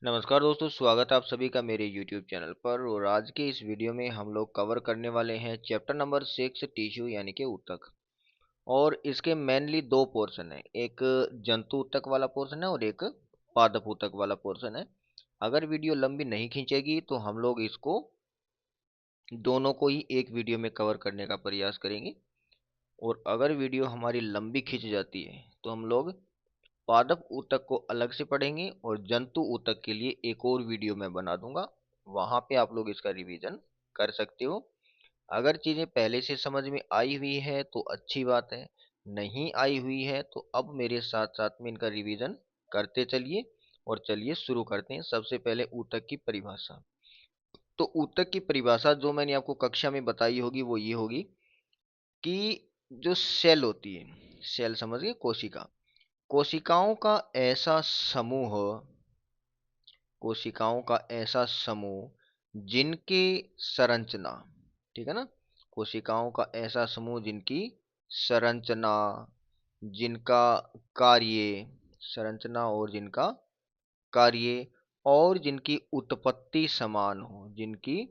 नमस्कार दोस्तों, स्वागत है आप सभी का मेरे YouTube चैनल पर। और आज के इस वीडियो में हम लोग कवर करने वाले हैं चैप्टर नंबर 6 टिश्यू यानी कि ऊतक। और इसके मेनली दो पोर्शन है, एक जंतु ऊतक वाला पोर्शन है और एक पादप ऊतक वाला पोर्शन है। अगर वीडियो लंबी नहीं खींचेगी तो हम लोग इसको दोनों को ही एक वीडियो में कवर करने का प्रयास करेंगे। और अगर वीडियो हमारी लंबी खींच जाती है तो हम लोग पादप ऊतक को अलग से पढ़ेंगे और जंतु ऊतक के लिए एक और वीडियो मैं बना दूंगा। वहां पे आप लोग इसका रिवीजन कर सकते हो। अगर चीजें पहले से समझ में आई हुई है तो अच्छी बात है, नहीं आई हुई है तो अब मेरे साथ साथ में इनका रिवीजन करते चलिए। और चलिए शुरू करते हैं। सबसे पहले ऊतक की परिभाषा। तो ऊतक की परिभाषा जो मैंने आपको कक्षा में बताई होगी वो ये होगी कि जो सेल होती है, सेल समझ गए, कोशिका, कोशिकाओं का ऐसा समूह, कोशिकाओं का ऐसा समूह जिनकी संरचना, ठीक है ना, कोशिकाओं का ऐसा समूह जिनकी संरचना, जिनका कार्य, संरचना और जिनका कार्य और जिनकी उत्पत्ति समान हो, जिनकी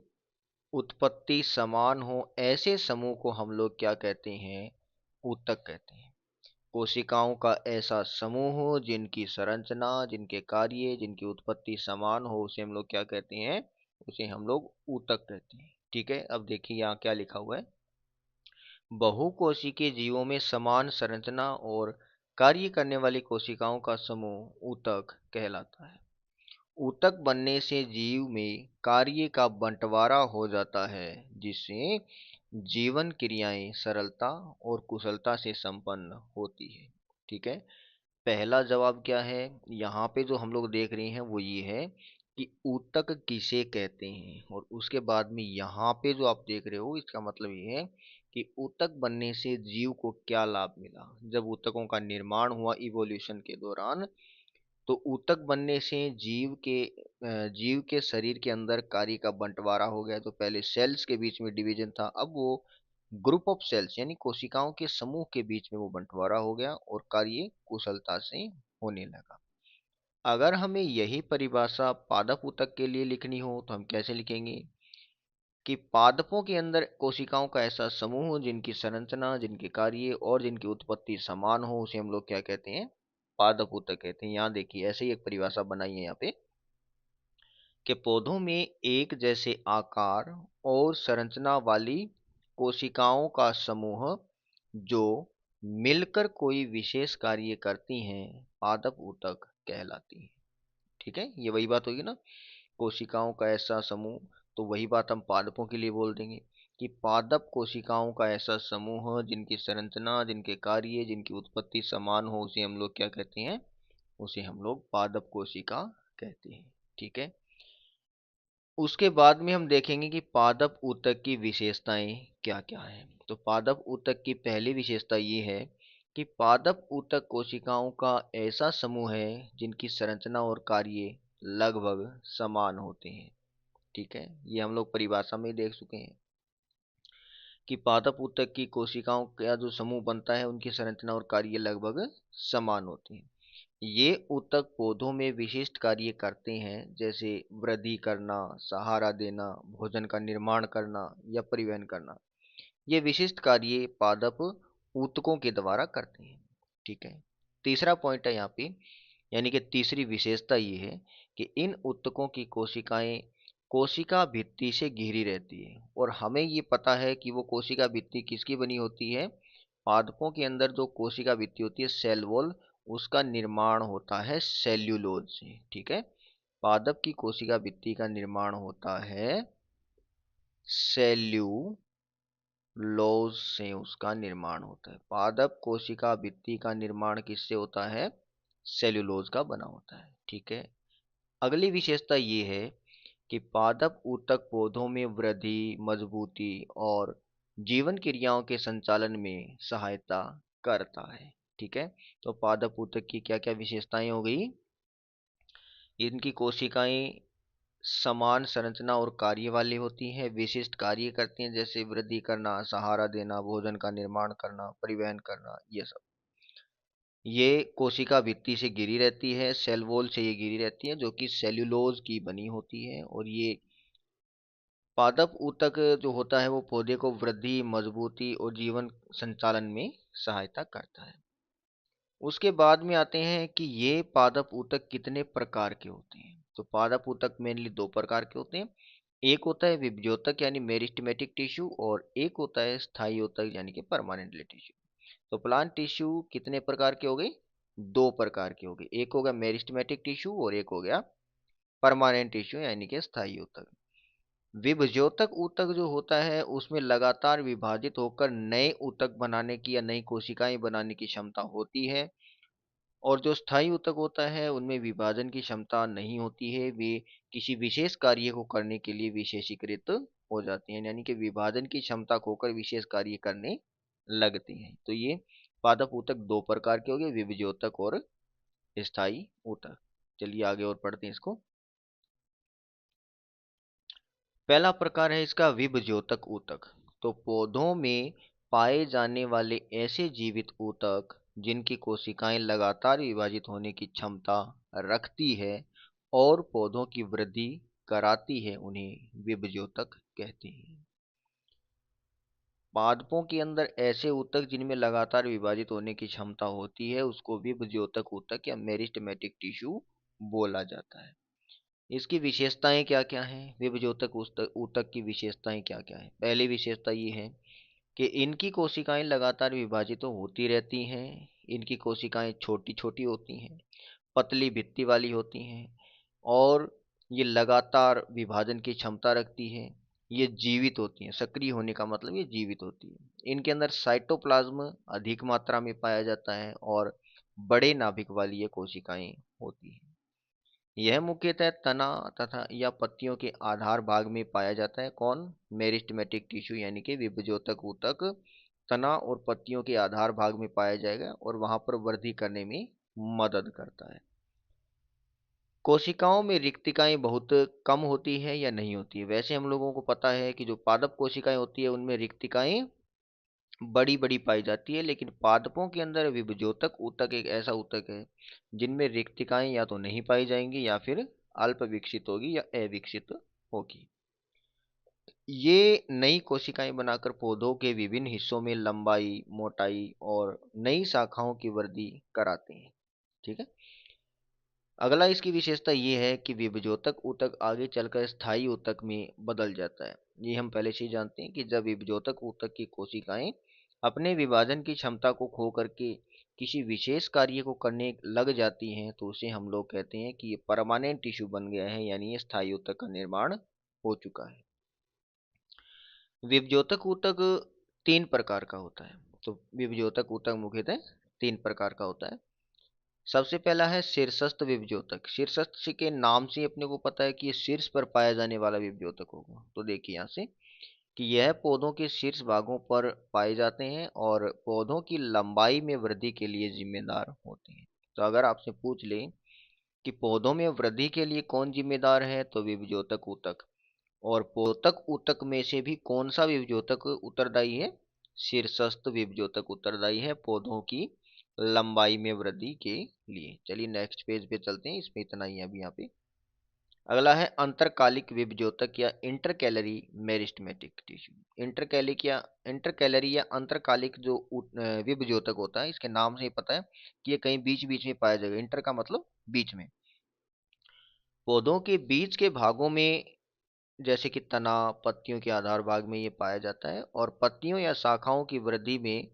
उत्पत्ति समान हो, ऐसे समूह को हम लोग क्या कहते हैं? ऊतक कहते हैं। कोशिकाओं का ऐसा समूह हो जिनकी संरचना, जिनके कार्य, जिनकी उत्पत्ति समान हो, उसे हम लोग क्या कहते हैं? उसे हम लोग ऊतक कहते हैं। ठीक है, अब देखिए यहाँ क्या लिखा हुआ है। बहुकोशिकीय जीवों में समान संरचना और कार्य करने वाली कोशिकाओं का समूह ऊतक कहलाता है। ऊतक बनने से जीव में कार्य का बंटवारा हो जाता है, जिससे जीवन क्रियाएं सरलता और कुशलता से संपन्न होती है। ठीक है, पहला जवाब क्या है? यहाँ पे जो हम लोग देख रहे हैं वो ये है कि ऊतक किसे कहते हैं। और उसके बाद में यहाँ पे जो आप देख रहे हो इसका मतलब ये है कि ऊतक बनने से जीव को क्या लाभ मिला। जब ऊतकों का निर्माण हुआ इवोल्यूशन के दौरान, तो ऊतक बनने से जीव के शरीर के अंदर कार्य का बंटवारा हो गया। तो पहले सेल्स के बीच में डिवीजन था, अब वो ग्रुप ऑफ सेल्स यानी कोशिकाओं के समूह के बीच में वो बंटवारा हो गया और कार्य कुशलता से होने लगा। अगर हमें यही परिभाषा पादप ऊतक के लिए लिखनी हो तो हम कैसे लिखेंगे कि पादपों के अंदर कोशिकाओं का ऐसा समूह हो जिनकी संरचना, जिनके कार्य और जिनकी उत्पत्ति समान हो, उसे हम लोग क्या कहते हैं? पादप ऊतक कहते हैं। यहाँ देखिए ऐसे ही एक परिभाषा बनाई है यहाँ पे कि पौधों में एक जैसे आकार और संरचना वाली कोशिकाओं का समूह जो मिलकर कोई विशेष कार्य करती हैं, पादप ऊतक कहलाती हैं। ठीक है, ये वही बात होगी ना, कोशिकाओं का ऐसा समूह। तो वही बात हम पादपों के लिए बोल देंगे कि पादप कोशिकाओं का ऐसा समूह जिनकी संरचना, जिनके कार्य, जिनकी उत्पत्ति समान हो, उसे हम लोग क्या कहते हैं? उसे हम लोग पादप कोशिका कहते हैं। ठीक है, उसके बाद में हम देखेंगे कि पादप ऊतक की विशेषताएं क्या क्या हैं। तो पादप ऊतक की पहली विशेषता ये है कि पादप ऊतक कोशिकाओं का ऐसा समूह है जिनकी संरचना और कार्य लगभग समान होते हैं। ठीक है, ये हम लोग परिभाषा में ही देख चुके हैं कि पादप ऊतक की कोशिकाओं का जो समूह बनता है उनकी संरचना और कार्य लगभग समान होते हैं। ये ऊतक पौधों में विशिष्ट कार्य करते हैं, जैसे वृद्धि करना, सहारा देना, भोजन का निर्माण करना या परिवहन करना। ये विशिष्ट कार्य पादप ऊतकों के द्वारा करते हैं। ठीक है, तीसरा पॉइंट है यहाँ पे, यानी कि तीसरी विशेषता ये है कि इन ऊतकों की कोशिकाएं कोशिका भित्ति से घिरी रहती है। और हमें ये पता है कि वो कोशिका भित्ति किसकी बनी होती है? पादपों के अंदर जो कोशिका भित्ति होती है, सेल वॉल, उसका निर्माण होता है सेल्यूलोज से। ठीक है, पादप की कोशिका भित्ति का निर्माण होता है सेल्यूलोज से, उसका निर्माण होता है। पादप कोशिका भित्ति का निर्माण किससे होता है? सेल्यूलोज का बना होता है। ठीक है, अगली विशेषता ये है कि पादप ऊतक पौधों में वृद्धि, मजबूती और जीवन क्रियाओं के संचालन में सहायता करता है। ठीक है, तो पादप ऊतक की क्या क्या विशेषताएं हो गई? इनकी कोशिकाएं समान संरचना और कार्य वाली होती हैं, विशिष्ट कार्य करती हैं, जैसे वृद्धि करना, सहारा देना, भोजन का निर्माण करना, परिवहन करना, ये सब। ये कोशिका भित्ति से घिरी रहती है, सेल वॉल से ये घिरी रहती है, जो कि सेल्यूलोज की बनी होती है। और ये पादप ऊतक जो होता है वो पौधे को वृद्धि, मजबूती और जीवन संचालन में सहायता करता है। उसके बाद में आते हैं कि ये पादप ऊतक कितने प्रकार के होते हैं। तो पादप ऊतक मेनली दो प्रकार के होते हैं। एक होता है विभज्योतक यानी मेरिस्टेमेटिक टिश्यू, और एक होता है स्थायी ऊतक यानी कि परमानेंट टिश्यू। तो प्लांट टिश्यू कितने प्रकार के हो गए? दो प्रकार के हो गए। एक हो गया मेरिस्टेमेटिक टिश्यू और एक हो गया परमानेंट टिश्यू यानी कि स्थायी ऊतक। विभज्योतक ऊतक जो होता है उसमें लगातार विभाजित होकर नए ऊतक बनाने की या नई कोशिकाएं बनाने की क्षमता होती है। और जो स्थायी ऊतक होता है उनमें विभाजन की क्षमता नहीं होती है, वे किसी विशेष कार्य को करने के लिए विशेषीकृत हो जाती हैं, यानी कि विभाजन की क्षमता खोकर विशेष कार्य करने लगती हैं। तो ये पादप ऊतक दो प्रकार के हो गए, विभज्योतक और स्थायी ऊतक। चलिए आगे और पढ़ते हैं इसको। पहला प्रकार है इसका विभज्योतक ऊतक। तो पौधों में पाए जाने वाले ऐसे जीवित ऊतक जिनकी कोशिकाएं लगातार विभाजित होने की क्षमता रखती है और पौधों की वृद्धि कराती है, उन्हें विभज्योतक कहते हैं। पादपों के अंदर ऐसे ऊतक जिनमें लगातार विभाजित होने की क्षमता होती है उसको विभज्योतक ऊतक या मेरिस्टेमेटिक टिश्यू बोला जाता है। इसकी विशेषताएं क्या क्या हैं? विभज्योतक ऊतक ऊतक की विशेषताएं क्या क्या हैं? पहली विशेषता ये है कि इनकी कोशिकाएं लगातार विभाजित तो होती रहती हैं। इनकी कोशिकाएं छोटी छोटी होती हैं, पतली भित्ति वाली होती हैं, और ये लगातार विभाजन की क्षमता रखती है। ये जीवित होती हैं, सक्रिय होने का मतलब ये जीवित होती है। इनके अंदर साइटोप्लाज्म अधिक मात्रा में पाया जाता है और बड़े नाभिक वाली ये कोशिकाएं होती हैं। यह मुख्यतः तना तथा या पत्तियों के आधार भाग में पाया जाता है। कौन? मेरिस्टेमेटिक टिश्यू यानी कि विभज्योतक ऊतक तना और पत्तियों के आधार भाग में पाया जाएगा और वहां पर वृद्धि करने में मदद करता है। कोशिकाओं में रिक्तिकाएं बहुत कम होती है या नहीं होती है? वैसे हम लोगों को पता है कि जो पादप कोशिकाएं होती है उनमें रिक्तिकाएं बड़ी बड़ी पाई जाती है, लेकिन पादपों के अंदर विभज्योतक ऊतक एक ऐसा ऊतक है जिनमें रिक्तिकाएं या तो नहीं पाई जाएंगी या फिर अल्प विकसित होगी या अविकसित होगी। ये नई कोशिकाएं बनाकर पौधों के विभिन्न हिस्सों में लंबाई, मोटाई और नई शाखाओं की वृद्धि कराते हैं। ठीक है। अगला इसकी विशेषता ये है कि विभज्योतक ऊतक आगे चलकर स्थायी ऊतक में बदल जाता है। ये हम पहले से ही जानते हैं कि जब विभज्योतक ऊतक की कोशिकाएं अपने विभाजन की क्षमता को खो करके किसी विशेष कार्य को करने लग जाती हैं तो उसे हम लोग कहते हैं कि ये परमानेंट टिश्यू बन गया है, यानी ये स्थायी ऊतक का निर्माण हो चुका है। विभज्योतक ऊतक तीन प्रकार का होता है। तो विभज्योतक ऊतक मुख्यतः तीन प्रकार का होता है। सबसे पहला है शीर्षस्थ विभज्योतक। शीर्षस्थ के नाम से अपने को पता है कि ये शीर्ष पर पाया जाने वाला विभज्योतक होगा। तो देखिए यहाँ से कि यह पौधों के शीर्ष भागों पर पाए जाते हैं और पौधों की लंबाई में वृद्धि के लिए जिम्मेदार होते हैं। तो अगर आपसे पूछ ले कि पौधों में वृद्धि के लिए कौन जिम्मेदार है, तो विभज्योतक ऊतक। और पोतक ऊतक में से भी कौन सा विभज्योतक उत्तरदायी है? शीर्षस्थ विभज्योतक उत्तरदायी है पौधों की लंबाई में वृद्धि के लिए। चलिए नेक्स्ट पेज पे चलते हैं, इसमें इतना ही है अभी यहाँ पे। अगला है अंतरकालिक विभज्योतक या इंटरकैलरी मेरिस्टेमेटिक टिश्यू। इंटरकैलरी या अंतरकालिक जो विभज्योतक होता है, इसके नाम से ही पता है कि ये कहीं बीच बीच में पाया जाएगा। इंटर का मतलब बीच में। पौधों के बीच के भागों में जैसे कि तना, पत्तियों के आधार भाग में ये पाया जाता है और पत्तियों या शाखाओं की वृद्धि में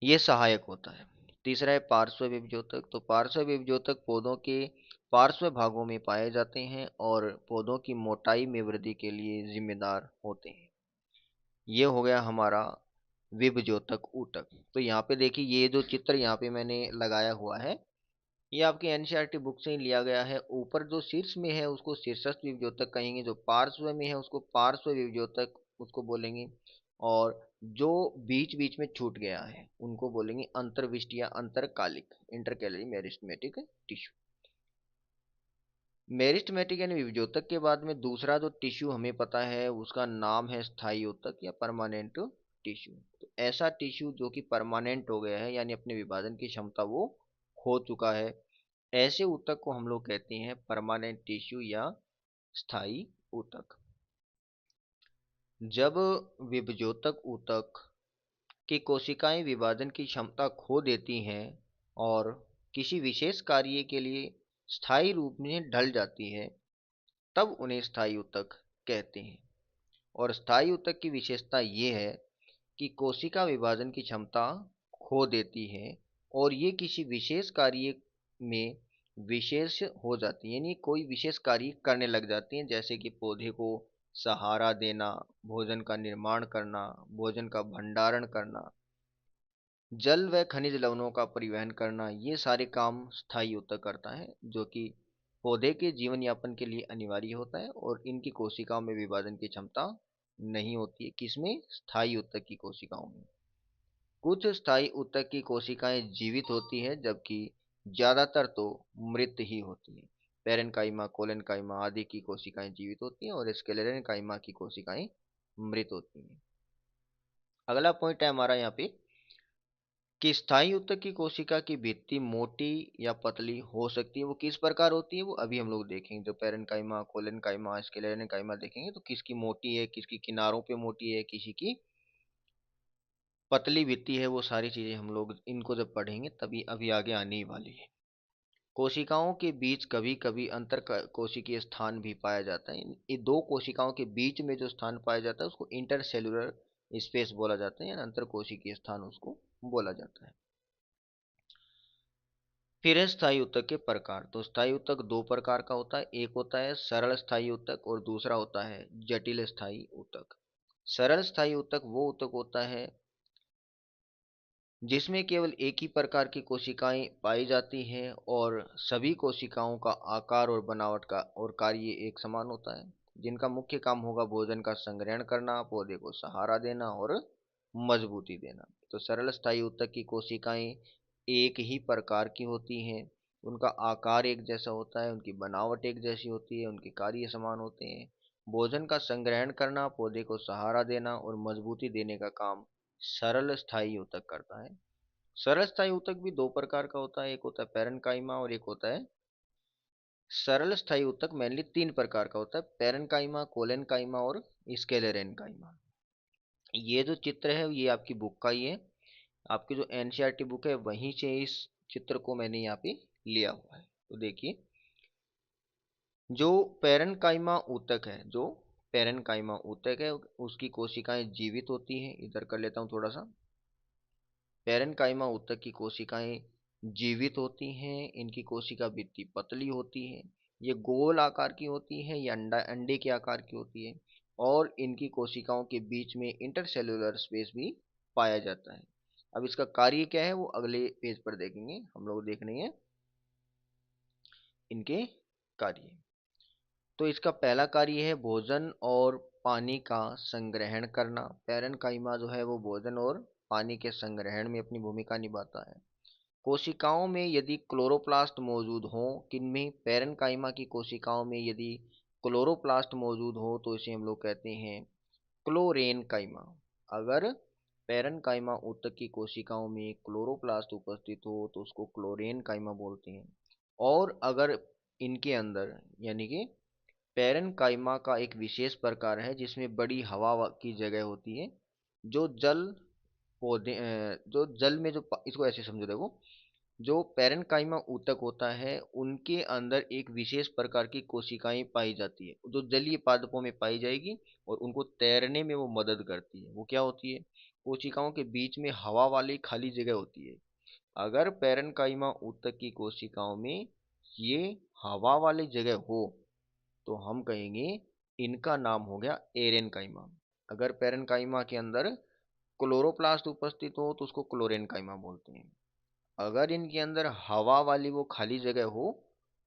ये सहायक होता है। तीसरा है पार्श्व विभज्योतक। तो पार्श्व विभज्योतक पौधों के पार्श्व भागों में पाए जाते हैं और पौधों की मोटाई में वृद्धि के लिए जिम्मेदार होते हैं। ये हो गया हमारा विभज्योतक ऊतक। तो यहाँ पे देखिए ये जो चित्र यहाँ पे मैंने लगाया हुआ है ये आपकी एनसीईआरटी बुक से ही लिया गया है। ऊपर जो शीर्ष में है उसको शीर्षस्थ विभज्योतक कहेंगे, जो पार्श्व में है उसको पार्श्व विभज्योतक उसको बोलेंगे, और जो बीच बीच में छूट गया है उनको बोलेंगे अंतर्विष्ट या अंतरकालिक, इंटरकैलरी मेरिस्टेमेटिक टिश्यू। मेरिस्टेमेटिक यानी विभज्योतक के बाद में दूसरा जो टिश्यू हमें पता है उसका नाम है स्थायी ऊतक या परमानेंट टिश्यू। तो ऐसा टिश्यू जो कि परमानेंट हो गया है, यानी अपने विभाजन की क्षमता वो खो चुका है, ऐसे ऊतक को हम लोग कहते हैं परमानेंट टिश्यू या स्थायी ऊतक। जब विभजोतक ऊतक की कोशिकाएं विभाजन की क्षमता खो देती हैं और किसी विशेष कार्य के लिए स्थायी रूप में ढल जाती है, तब उन्हें स्थायी ऊतक कहते हैं। और स्थायी ऊतक की विशेषता ये है कि कोशिका विभाजन की क्षमता खो देती है और ये किसी विशेष कार्य में विशेष हो जाती है, यानी कोई विशेष कार्य करने लग जाती हैं, जैसे कि पौधे को सहारा देना, भोजन का निर्माण करना, भोजन का भंडारण करना, जल व खनिज लवणों का परिवहन करना। ये सारे काम स्थायी ऊतक करता है, जो कि पौधे के जीवन यापन के लिए अनिवार्य होता है, और इनकी कोशिकाओं में विभाजन की क्षमता नहीं होती है। किसमें? स्थायी ऊतक की कोशिकाओं में। कुछ स्थायी ऊतक की कोशिकाएं जीवित होती है, जबकि ज्यादातर तो मृत ही होती है। पेरेन्काइमा, कोलेनकाइमा आदि की कोशिकाएं जीवित होती हैं और स्क्लेरेनकाइमा की कोशिकाएं मृत होती हैं। अगला पॉइंट है हमारा यहाँ पे कि स्थायी ऊतक की कोशिका की भित्ति मोटी या पतली हो सकती है। वो किस प्रकार होती है वो अभी हम लोग देखेंगे। जो पेरेन्काइमा, कोलेनकाइमा, स्क्लेरेनकाइमा देखेंगे तो किसकी मोटी है, किसकी किनारों पे मोटी है, किसी की पतली भित्ति है, वो सारी चीजें हम लोग इनको जब पढ़ेंगे तभी अभी आगे आने ही वाली है। कोशिकाओं के बीच कभी कभी अंतर कोशिकीय स्थान भी पाया जाता है। ये दो कोशिकाओं के बीच में जो स्थान पाया जाता है उसको इंटरसेलुलर स्पेस बोला जाता है, या अंतर कोशिकीय स्थान उसको बोला जाता है। फिर है स्थायी ऊतक के प्रकार। तो स्थायी ऊतक दो प्रकार का होता है, एक होता है सरल स्थायी ऊतक और दूसरा होता है जटिल स्थायी ऊतक। सरल स्थायी ऊतक वो ऊतक होता है जिसमें केवल एक ही प्रकार की कोशिकाएं पाई जाती हैं और सभी कोशिकाओं का आकार और बनावट का और कार्य एक समान होता है, जिनका मुख्य काम होगा भोजन का संग्रहण करना, पौधे को सहारा देना और मजबूती देना। तो सरल स्थायी ऊतक की कोशिकाएं एक ही प्रकार की होती हैं, उनका आकार एक जैसा होता है, उनकी बनावट एक जैसी होती है, उनके कार्य समान होते हैं। भोजन का संग्रहण करना, पौधे को सहारा देना और मजबूती देने का काम सरल स्थायी ऊतक करता है। सरल स्थायी ऊतक भी दो प्रकार का होता है, एक होता है पैरेन्काइमा और एक होता है सरल स्थायी ऊतक मेनली तीन प्रकार का होता है, पैरेन्काइमा, कोलेनकाइमा और स्क्लेरेनकाइमा। ये जो चित्र है ये आपकी बुक का ही है, आपकी जो एनसीईआरटी बुक है वहीं से इस चित्र को मैंने यहाँ पे लिया हुआ है। तो देखिए, जो पैरेन्काइमा ऊतक है, जो पैरेन्काइमा ऊतक है उसकी कोशिकाएं जीवित होती हैं। इधर कर लेता हूँ थोड़ा सा। पैरेन्काइमा ऊतक की कोशिकाएं जीवित होती हैं, इनकी कोशिका भित्ति पतली होती है, ये गोल आकार की होती है या अंडे के आकार की होती है, और इनकी कोशिकाओं के बीच में इंटरसेलुलर स्पेस भी पाया जाता है। अब इसका कार्य क्या है वो अगले पेज पर देखेंगे, हम लोग देखने हैं इनके कार्य। तो इसका पहला कार्य है भोजन और पानी का संग्रहण करना। पैरेन्काइमा जो है वो भोजन और पानी के संग्रहण में अपनी भूमिका निभाता है। कोशिकाओं में यदि क्लोरोप्लास्ट मौजूद हो, किनमें? पैरेन्काइमा की कोशिकाओं में यदि क्लोरोप्लास्ट मौजूद हो तो इसे हम लोग कहते हैं क्लोरेनकाइमा। अगर पैरेन्काइमा ऊतक की कोशिकाओं में क्लोरोप्लास्ट उपस्थित हो तो उसको क्लोरेनकाइमा बोलते हैं। और अगर इनके अंदर, यानी कि पैरेन्काइमा का एक विशेष प्रकार है जिसमें बड़ी हवा की जगह होती है, जो जल पौधे जो जल में जो इसको ऐसे समझो, देखो, जो पैरेन्काइमा ऊतक होता है उनके अंदर एक विशेष प्रकार की कोशिकाएं पाई जाती है जो जलीय पादपों में पाई जाएगी और उनको तैरने में वो मदद करती है। वो क्या होती है? कोशिकाओं के बीच में हवा वाली खाली जगह होती है। अगर पैरेन्काइमा ऊतक की कोशिकाओं में ये हवा वाली जगह हो तो हम कहेंगे इनका नाम हो गया एरेनकाइमा। अगर पैरेन्काइमा के अंदर क्लोरोप्लास्ट उपस्थित हो तो उसको क्लोरेनकाइमा बोलते हैं। अगर इनके अंदर हवा वाली वो खाली जगह हो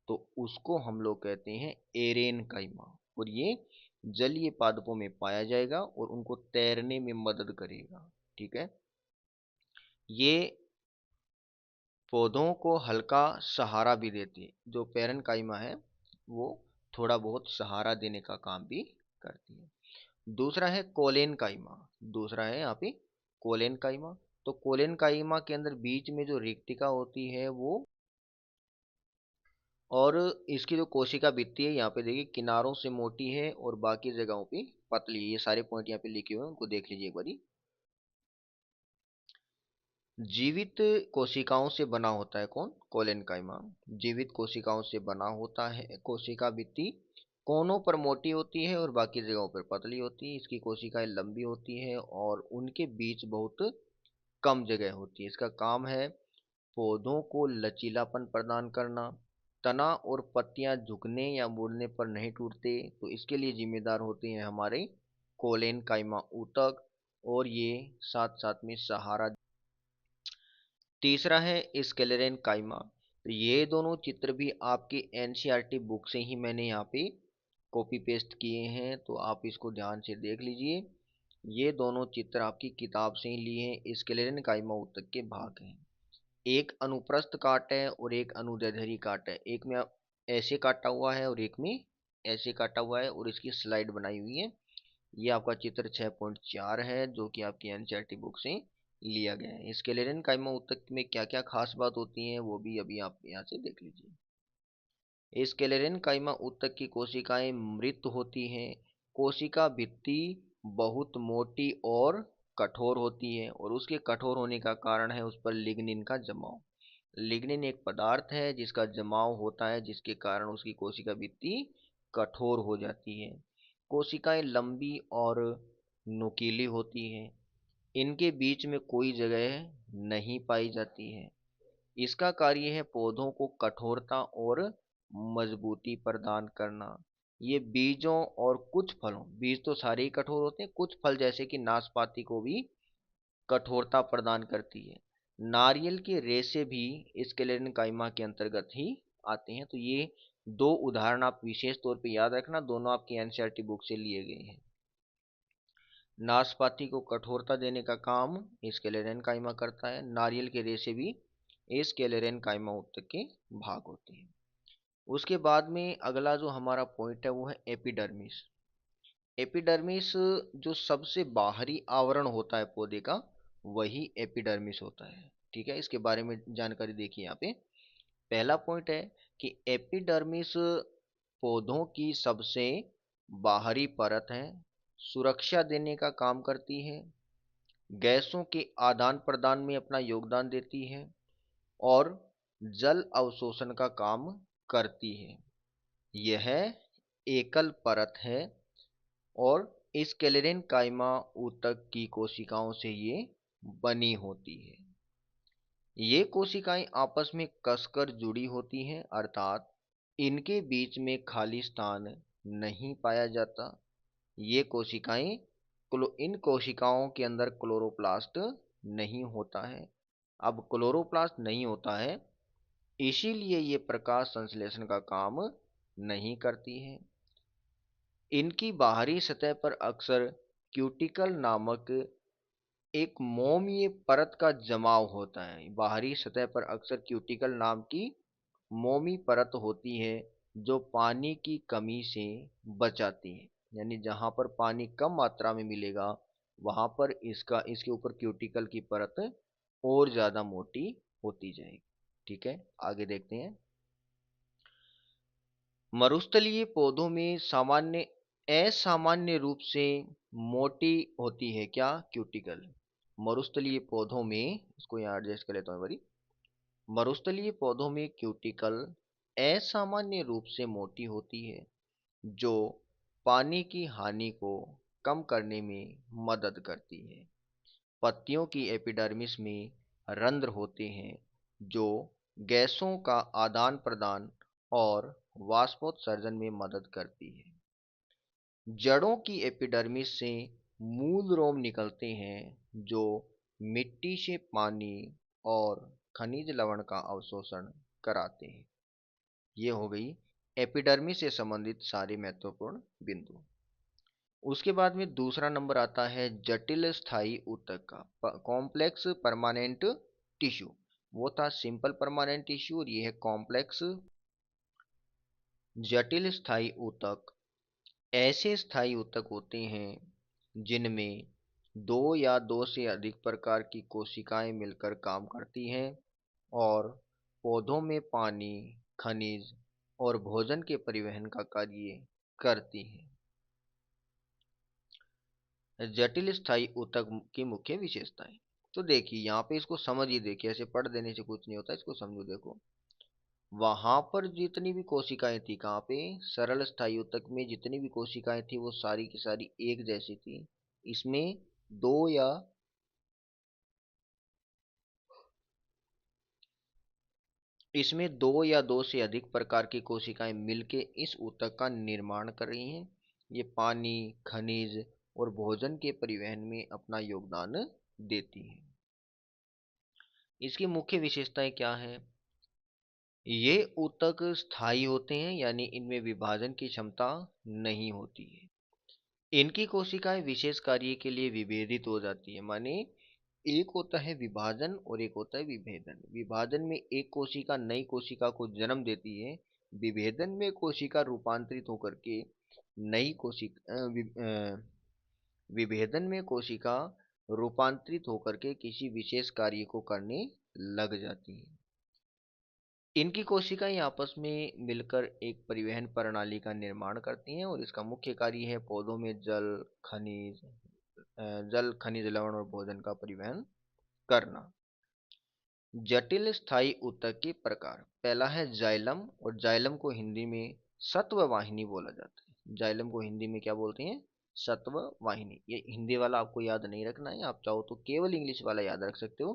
तो उसको हम लोग कहते हैं एरेनकाइमा, और ये जलीय पादपों में पाया जाएगा और उनको तैरने में मदद करेगा। ठीक है, ये पौधों को हल्का सहारा भी देती है। जो पैरेन्काइमा है वो थोड़ा बहुत सहारा देने का काम भी करती है। दूसरा है कोलेनकाइमा। दूसरा है यहाँ पे कोलेनकाइमा। तो कोलेनकाइमा के अंदर बीच में जो रिक्तिका होती है वो, और इसकी जो कोशिका भित्ति है यहाँ पे देखिए किनारों से मोटी है और बाकी जगहों पे पतली है। ये सारे पॉइंट यहाँ पे लिखे हुए हैं, उनको देख लीजिए एक बारी। जीवित कोशिकाओं से बना होता है कौन? कोलेनकाइमा। जीवित कोशिकाओं से बना होता है। कोशिका भित्ति कोनों पर मोटी होती है और बाकी जगहों पर पतली होती है। इसकी कोशिकाएं लंबी होती है और उनके बीच बहुत कम जगह होती है। इसका काम है पौधों को लचीलापन प्रदान करना। तना और पत्तियां झुकने या मुड़ने पर नहीं टूटते, तो इसके लिए जिम्मेदार होते हैं हमारे कोलेनकाइमा ऊतक, और ये साथ साथ में सहारा। तीसरा है स्क्लेरेन काइमा। तो ये दोनों चित्र भी आपकी एनसीईआरटी बुक से ही मैंने यहाँ पे कॉपी पेस्ट किए हैं, तो आप इसको ध्यान से देख लीजिए। ये दोनों चित्र आपकी किताब से ही लिए हैं। स्क्लेरेन काइमा ऊतक के भाग हैं। एक अनुप्रस्थ काट है और एक अनुदैर्ध्य काट है। एक में ऐसे काटा हुआ है और एक में ऐसे काटा हुआ है, और इसकी स्लाइड बनाई हुई है। ये आपका चित्र 6.4 है जो कि आपकी एनसीईआरटी बुक से लिया गया है। स्क्लेरेन काइमा ऊतक में क्या क्या खास बात होती है वो भी अभी आप यहाँ से देख लीजिए। स्क्लेरेन काइमा ऊतक की कोशिकाएं मृत होती हैं। कोशिका भित्ति बहुत मोटी और कठोर होती है, और उसके कठोर होने का कारण है उस पर लिग्निन का जमाव। लिग्निन एक पदार्थ है जिसका जमाव होता है, जिसके कारण उसकी कोशिका भित्ति कठोर हो जाती है। कोशिकाएं लंबी और नुकीली होती हैं। इनके बीच में कोई जगह नहीं पाई जाती है। इसका कार्य है पौधों को कठोरता और मजबूती प्रदान करना। ये बीजों और कुछ फलों, बीज तो सारे ही कठोर होते हैं, कुछ फल जैसे कि नाशपाती को भी कठोरता प्रदान करती है। नारियल के रेशे भी स्क्लेरेन काइमा के अंतर्गत ही आते हैं। तो ये दो उदाहरण आप विशेष तौर पे याद रखना, दोनों आपकी एनसीईआरटी बुक से लिए गए हैं। नाशपाती को कठोरता देने का काम स्क्लेरेन काइमा करता है। नारियल के रेशे भी स्क्लेरेन काइमा ऊतक के भाग होते हैं। उसके बाद में अगला जो हमारा पॉइंट है वो है एपिडर्मिस। एपिडर्मिस जो सबसे बाहरी आवरण होता है पौधे का, वही एपिडर्मिस होता है। ठीक है, इसके बारे में जानकारी देखिए यहाँ पे। पहला पॉइंट है कि एपिडर्मिस पौधों की सबसे बाहरी परत है। सुरक्षा देने का काम करती है। गैसों के आदान प्रदान में अपना योगदान देती है और जल अवशोषण का काम करती है। यह एकल परत है और स्क्लेरेन काइमा ऊतक की कोशिकाओं से ये बनी होती है। ये कोशिकाएं आपस में कसकर जुड़ी होती हैं, अर्थात इनके बीच में खाली स्थान नहीं पाया जाता। ये कोशिकाएं इन कोशिकाओं के अंदर क्लोरोप्लास्ट नहीं होता है। अब क्लोरोप्लास्ट नहीं होता है, इसीलिए ये प्रकाश संश्लेषण का काम नहीं करती है। इनकी बाहरी सतह पर अक्सर क्यूटिकल नामक एक मोमीय परत का जमाव होता है। बाहरी सतह पर अक्सर क्यूटिकल नाम की मोमी परत होती है जो पानी की कमी से बचाती है। यानी जहां पर पानी कम मात्रा में मिलेगा वहां पर इसके ऊपर क्यूटिकल की परत और ज्यादा मोटी होती जाएगी। ठीक है, आगे देखते हैं। मरुस्थलीय पौधों में असामान्य रूप से मोटी होती है क्या? क्यूटिकल। मरुस्थलीय पौधों में, इसको यहाँ एडजस्ट कर लेता हूँ बड़ी। मरुस्थलीय पौधों में क्यूटिकल असामान्य रूप से मोटी होती है, जो पानी की हानि को कम करने में मदद करती है। पत्तियों की एपिडर्मिस में रंध्र होते हैं जो गैसों का आदान प्रदान और वाष्पोत्सर्जन में मदद करती है। जड़ों की एपिडर्मिस से मूल रोम निकलते हैं जो मिट्टी से पानी और खनिज लवण का अवशोषण कराते हैं। ये हो गई एपिडर्मिस से संबंधित सारे महत्वपूर्ण बिंदु। उसके बाद में दूसरा नंबर आता है जटिल स्थायी ऊतक का, कॉम्प्लेक्स परमानेंट टिश्यू। वो था सिंपल परमानेंट टिश्यू और ये है कॉम्प्लेक्स। जटिल स्थायी ऊतक ऐसे स्थायी ऊतक होते हैं जिनमें दो या दो से अधिक प्रकार की कोशिकाएं मिलकर काम करती हैं और पौधों में पानी, खनिज और भोजन के परिवहन का कार्य करती हैं। जटिल स्थायी ऊतक की मुख्य विशेषताएं। तो देखिए यहाँ पे इसको समझिए, देखिए ऐसे पढ़ देने से कुछ नहीं होता, इसको समझो। देखो, वहां पर जितनी भी कोशिकाएं थी, कहाँ पे, सरल स्थायी ऊतक में जितनी भी कोशिकाएं थी वो सारी की सारी एक जैसी थी। इसमें दो या इसमें दो या दो से अधिक प्रकार की कोशिकाएं मिलके इस ऊतक का निर्माण कर रही हैं। ये पानी, खनिज और भोजन के परिवहन में अपना योगदान देती हैं। इसकी मुख्य विशेषताएं क्या है? ये ऊतक स्थायी होते हैं, यानी इनमें विभाजन की क्षमता नहीं होती है। इनकी कोशिकाएं विशेष कार्य के लिए विभेदित हो जाती है। माने एक होता है विभाजन और एक होता है विभेदन। विभाजन में एक कोशिका नई कोशिका को जन्म देती है। विभेदन में कोशिका रूपांतरित होकर के नई कोशिका विभेदन में कोशिका रूपांतरित होकर के किसी विशेष कार्य को करने लग जाती है। इनकी कोशिकाएं आपस में मिलकर एक परिवहन प्रणाली का निर्माण करती हैं और इसका मुख्य कार्य है पौधों में जल, खनिज, लवण और भोजन का परिवहन करना। जटिल स्थायी ऊतक के प्रकार। पहला है जाइलम, और जाइलम को हिंदी में सत्व वाहिनी बोला जाता है। जाइलम को हिंदी में क्या बोलते हैं? सत्व वाहिनी। ये हिंदी वाला आपको याद नहीं रखना है, आप चाहो तो केवल इंग्लिश वाला याद रख सकते हो,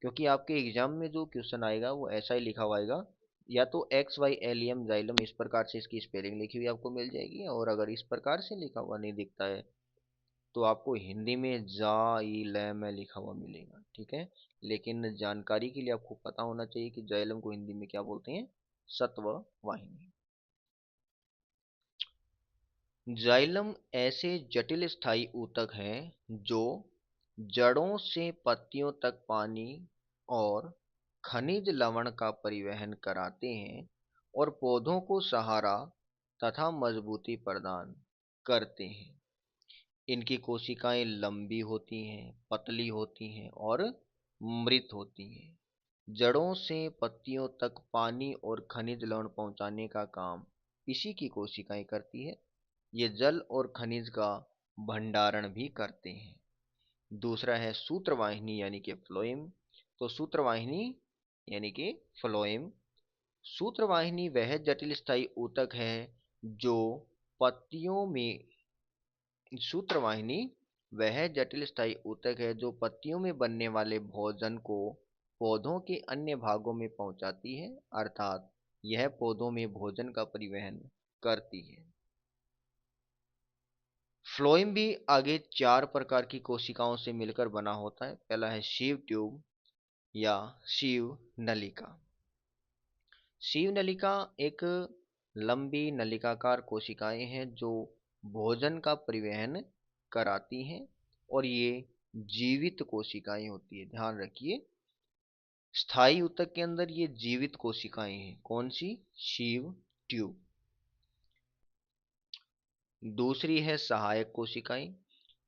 क्योंकि आपके एग्जाम में जो क्वेश्चन आएगा वो ऐसा ही लिखा हुआ आएगा। या तो XYLEM जाइलम इस प्रकार से इसकी स्पेलिंग लिखी हुई आपको मिल जाएगी, और अगर इस प्रकार से लिखा हुआ नहीं दिखता है तो आपको हिंदी में जाइलम लिखा हुआ मिलेगा। ठीक है, लेकिन जानकारी के लिए आपको पता होना चाहिए कि जाइलम को हिंदी में क्या बोलते हैं? सत्व वाहिनी। जाइलम ऐसे जटिल स्थायी ऊतक हैं जो जड़ों से पत्तियों तक पानी और खनिज लवण का परिवहन कराते हैं और पौधों को सहारा तथा मजबूती प्रदान करते हैं। इनकी कोशिकाएं लंबी होती हैं, पतली होती हैं और मृत होती हैं। जड़ों से पत्तियों तक पानी और खनिज लवण पहुंचाने का काम इसी की कोशिकाएं करती है। ये जल और खनिज का भंडारण भी करते हैं। दूसरा है सूत्रवाहिनी यानी कि फ्लोएम। तो सूत्रवाहिनी यानी कि फ्लोएम, सूत्रवाहिनी वह जटिल स्थायी ऊतक है जो पत्तियों में सूत्रवाहिनी वह जटिल स्थायी ऊतक है जो पत्तियों में बनने वाले भोजन को पौधों के अन्य भागों में पहुंचाती है, अर्थात यह पौधों में भोजन का परिवहन करती है। फ्लोएम भी आगे चार प्रकार की कोशिकाओं से मिलकर बना होता है। पहला है शीव ट्यूब या शीव नलिका। शीव नलिका एक लंबी नलिकाकार कोशिकाएं हैं जो भोजन का परिवहन कराती हैं, और ये जीवित कोशिकाएं होती है। ध्यान रखिए, स्थायी ऊतक के अंदर ये जीवित कोशिकाएं हैं। कौन सी? शीव ट्यूब। दूसरी है सहायक कोशिकाएं।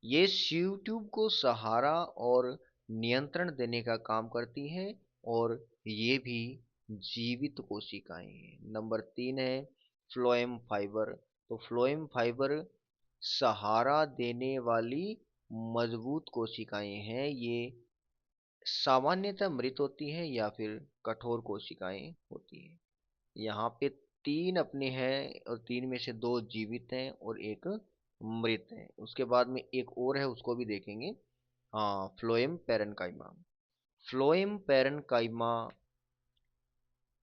ये शीव ट्यूब को सहारा और नियंत्रण देने का काम करती हैं, और ये भी जीवित कोशिकाएं हैं। नंबर 3 है फ्लोएम फाइबर। तो फ्लोएम फाइबर सहारा देने वाली मजबूत कोशिकाएं हैं। ये सामान्यतः मृत होती हैं या फिर कठोर कोशिकाएं होती हैं। यहाँ पे तीन अपने हैं, और तीन में से दो जीवित हैं और एक मृत है। उसके बाद में एक और है, उसको भी देखेंगे। हाँ, फ्लोएम पैरेन्काइमा। फ्लोएम पैरेन्काइमा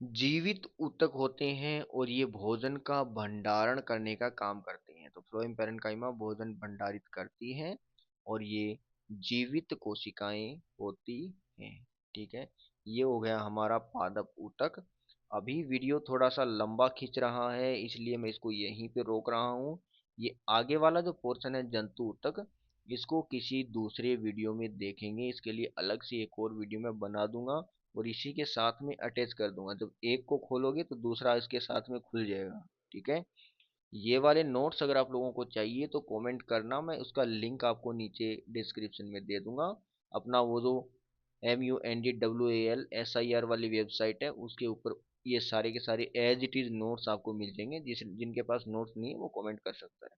जीवित ऊतक होते हैं और ये भोजन का भंडारण करने का काम करते हैं। तो फ्लोएम पैरेन्काइमा भोजन भंडारित करती हैं और ये जीवित कोशिकाएं होती हैं। ठीक है, ये हो गया हमारा पादप ऊतक। अभी वीडियो थोड़ा सा लंबा खींच रहा है, इसलिए मैं इसको यहीं पे रोक रहा हूँ। ये आगे वाला जो पोर्शन है जंतु ऊतक, इसको किसी दूसरे वीडियो में देखेंगे। इसके लिए अलग से एक और वीडियो मैं बना दूंगा और इसी के साथ में अटैच कर दूंगा। जब एक को खोलोगे तो दूसरा इसके साथ में खुल जाएगा। ठीक है, ये वाले नोट्स अगर आप लोगों को चाहिए तो कमेंट करना, मैं उसका लिंक आपको नीचे डिस्क्रिप्शन में दे दूंगा। अपना वो जो MUNDWALSIR वाली वेबसाइट है उसके ऊपर ये सारे के सारे एज इट इज़ नोट्स आपको मिल जाएंगे। जिनके पास नोट्स नहीं है वो कमेंट कर सकता है।